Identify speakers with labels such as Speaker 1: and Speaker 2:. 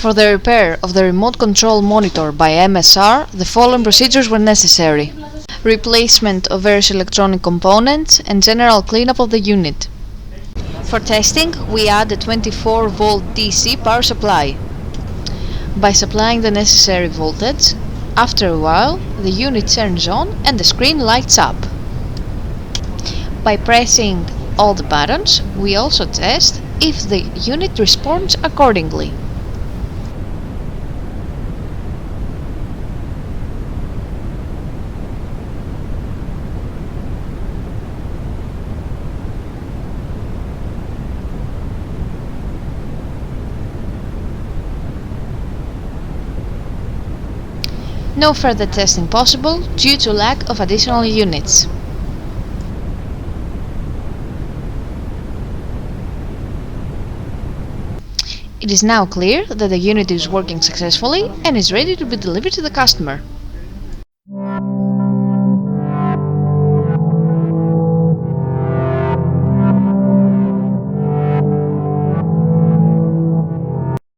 Speaker 1: For the repair of the remote control monitor by MSR, the following procedures were necessary: replacement of various electronic components and general cleanup of the unit. For testing, we add a 24-volt DC power supply. By supplying the necessary voltage, after a while, the unit turns on and the screen lights up. By pressing all the buttons, we also test if the unit responds accordingly. No further testing possible due to lack of additional units. It is now clear that the unit is working successfully and is ready to be delivered to the customer.